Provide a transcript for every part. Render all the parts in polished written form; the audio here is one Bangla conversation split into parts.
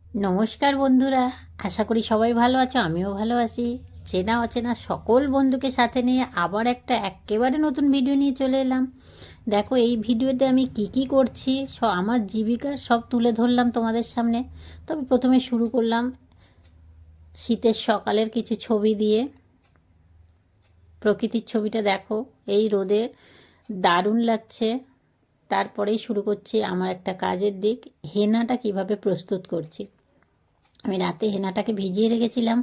নমস্কার বন্ধুরা, আশা করি সবাই ভালো আছো। আমিও ভালো আছি। চেনা অচেনা সকল বন্ধুকে সাথে নিয়ে আবার একটা একেবারে নতুন ভিডিও নিয়ে চলে এলাম। দেখো, এই ভিডিওতে আমি কি কি করছি আমার জীবিকার সব তুলে ধরলাম তোমাদের সামনে। তবে প্রথমে শুরু করলাম শীতের সকালের কিছু ছবি দিয়ে। প্রকৃতির ছবিটা দেখো, এই রোদে দারুণ লাগছে। তারপরেই শুরু করছি আমার একটা কাজের দিক, হেনাটা কিভাবে প্রস্তুত করছি। আমি রাতে হেনাটাকে ভিজিয়ে রেখেছিলাম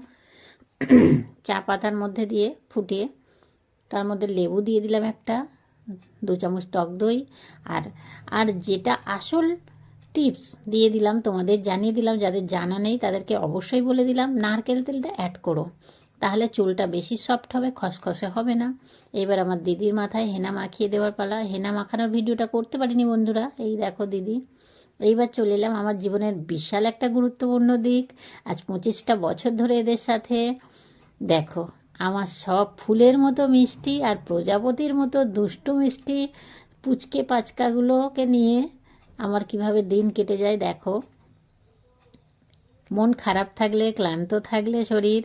চা পাতার মধ্যে দিয়ে ফুটিয়ে। তার মধ্যে লেবু দিয়ে দিলাম একটা, 2 চামচ টক দই, আর আর যেটা আসল টিপস দিয়ে দিলাম, তোমাদের জানিয়ে দিলাম, যাদের জানা নেই তাদেরকে অবশ্যই বলে দিলাম, নারকেল তেলটা অ্যাড করো, তাহলে চুলটা বেশি সফট হবে, খসখসে হবে না। এবার আমার দিদির মাথায় হেনা মাখিয়ে দেওয়ার পালা। হেনা মাখানোর ভিডিওটা করতে পারিনি বন্ধুরা, এই দেখো দিদি। এইবার চলে এলাম আমার জীবনের বিশাল একটা গুরুত্বপূর্ণ দিক। আজ 25টা বছর ধরে এদের সাথে। দেখো, আমার সব ফুলের মতো মিষ্টি আর প্রজাপতির মতো দুষ্টু মিষ্টি পুচকে পাচকাগুলোকে নিয়ে আমার কিভাবে দিন কেটে যায় দেখো। মন খারাপ থাকলে, ক্লান্ত থাকলে শরীর,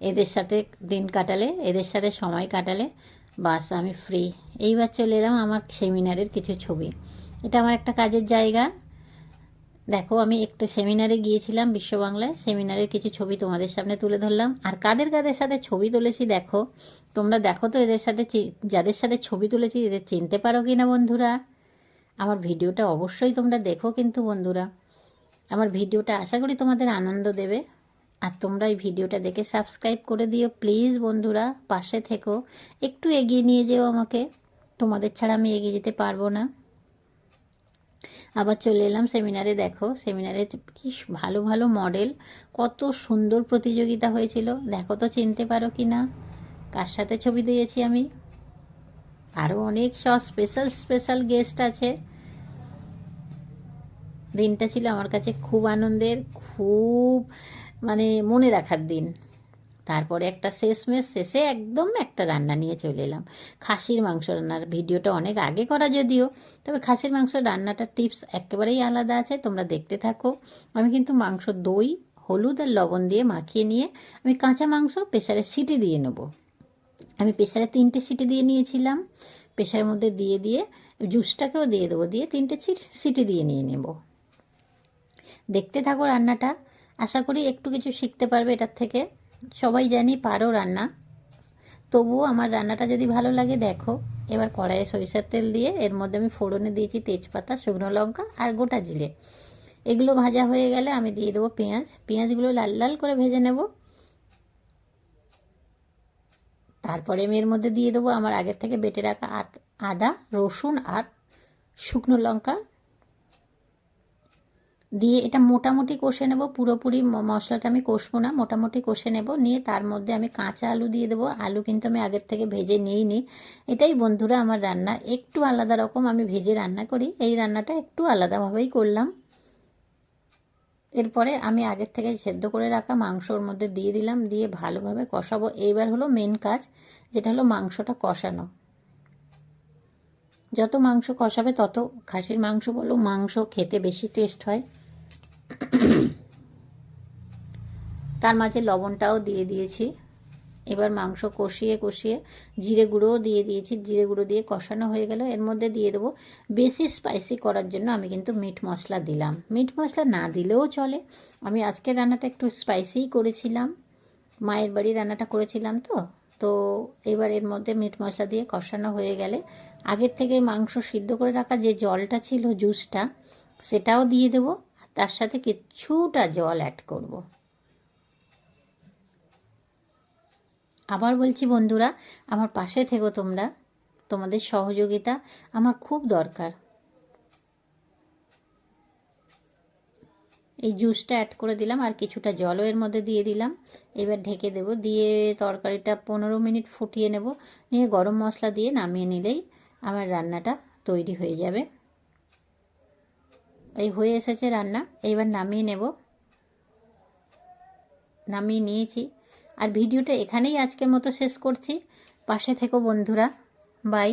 এদের সাথে দিন কাটালে, এদের সাথে সময় কাটালে বাস আমি ফ্রি। এইবার চলে এলাম আমার সেমিনারের কিছু ছবি। এটা আমার একটা কাজের জায়গা। দেখো, আমি একটু সেমিনারে গিয়েছিলাম বিশ্ববাংলায়, সেমিনারের কিছু ছবি তোমাদের সামনে তুলে ধরলাম। আর কাদের কাদের সাথে ছবি তুলেছি দেখো, তোমরা দেখো তো এদের সাথে, যাদের সাথে ছবি তুলেছি এদের চিনতে পারো কি না বন্ধুরা। আমার ভিডিওটা অবশ্যই তোমরা দেখো কিন্তু বন্ধুরা, আমার ভিডিওটা আশা করি তোমাদের আনন্দ দেবে। আর তোমরা এই ভিডিওটা দেখে সাবস্ক্রাইব করে দিও প্লিজ বন্ধুরা, পাশে থেকো, একটু এগিয়ে নিয়ে যেও আমাকে, তোমাদের ছাড়া আমি এগিয়ে যেতে পারবো না। আবার চলে এলাম সেমিনারে। দেখো, সেমিনারে কি ভালো ভালো মডেল, কত সুন্দর প্রতিযোগিতা হয়েছিল। দেখো তো চিনতে পারো কি না কার সাথে ছবি দিয়েছি আমি। আরও অনেক সব স্পেশাল স্পেশাল গেস্ট আছে। দিনটা ছিল আমার কাছে খুব আনন্দের, খুব মানে মনে রাখার দিন। তারপরে একটা শেষমেশ শেষে একদম একটা রান্না নিয়ে চলে এলাম, খাসির মাংস রান্নার। ভিডিওটা অনেক আগে করা যদিও, তবে খাসির মাংস রান্নাটার টিপস একেবারেই আলাদা আছে, তোমরা দেখতে থাকো। আমি কিন্তু মাংস দই, হলুদ আর লবণ দিয়ে মাখিয়ে নিয়ে আমি কাঁচা মাংস প্রেসারে সিটি দিয়ে নেব। আমি প্রেসারে 3টে সিটি দিয়ে নিয়েছিলাম। প্রেসারের মধ্যে দিয়ে দিয়ে জুসটাকেও দিয়ে দেবো, দিয়ে 3টে সিটি দিয়ে নিয়ে নেব। দেখতে থাকো রান্নাটা, আশা করি একটু কিছু শিখতে পারবে এটার থেকে। সবাই জানি পারো রান্না, তবুও আমার রান্নাটা যদি ভালো লাগে দেখো। এবার কড়াইয়ে সরিষার তেল দিয়ে এর মধ্যে আমি ফোড়নে দিয়েছি তেজপাতা, শুকনো লঙ্কা আর গোটা জিরে। এগুলো ভাজা হয়ে গেলে আমি দিয়ে দেবো পেঁয়াজ। পেঁয়াজগুলো লাল লাল করে ভেজে নেব। তারপরে আমি এর মধ্যে দিয়ে দেবো আমার আগের থেকে বেটে রাখা আদা, রসুন আর শুকনো লঙ্কা দিয়ে এটা মোটামুটি কষে নেব। পুরোপুরি মশলাটা আমি কষবো না, মোটামুটি কষে নেব। নিয়ে তার মধ্যে আমি কাঁচা আলু দিয়ে দেবো। আলু কিন্তু আমি আগের থেকে ভেজে নিইনি। এটাই বন্ধুরা আমার রান্না একটু আলাদা রকম, আমি ভেজে রান্না করি, এই রান্নাটা একটু আলাদাভাবেই করলাম। এরপরে আমি আগের থেকে সেদ্ধ করে রাখা মাংসর মধ্যে দিয়ে দিলাম, দিয়ে ভালোভাবে কষাবো। এইবার হলো মেন কাজ, যেটা হলো মাংসটা কষানো। যত মাংস কষাবে তত খাসির মাংস বলো, মাংস খেতে বেশি টেস্ট হয়। তার মাঝে লবণটাও দিয়ে দিয়েছি। এবার মাংস কষিয়ে কষিয়ে জিরে গুঁড়োও দিয়ে দিয়েছি। জিরে গুঁড়ো দিয়ে কষানো হয়ে গেল, এর মধ্যে দিয়ে দেবো, বেশি স্পাইসি করার জন্য আমি কিন্তু মিট মশলা দিলাম। মিট মশলা না দিলেও চলে, আমি আজকের রান্নাটা একটু স্পাইসিই করেছিলাম, মায়ের বাড়ি রান্নাটা করেছিলাম তো। তো এবার এর মধ্যে মিট মশলা দিয়ে কষানো হয়ে গেলে আগের থেকে মাংস সিদ্ধ করে রাখা যে জলটা ছিল, জুসটা, সেটাও দিয়ে দেবো। তার সাথে কিছুটা জল অ্যাড করব। আবার বলছি বন্ধুরা, আমার পাশে থেকো তোমরা, তোমাদের সহযোগিতা আমার খুব দরকার। এই জুসটা অ্যাড করে দিলাম আর কিছুটা জলও এর মধ্যে দিয়ে দিলাম। এবার ঢেকে দেব, দিয়ে তরকারিটা 15 মিনিট ফুটিয়ে নেব। নিয়ে গরম মশলা দিয়ে নামিয়ে নিলেই আমার রান্নাটা তৈরি হয়ে যাবে। এই হয়ে এসেছে রান্না, এইবার নামিয়ে নেব। নামিয়ে নিয়েছি। আর ভিডিওটা এখানেই আজকের মতো শেষ করছি। পাশে থেকো বন্ধুরা, বাই।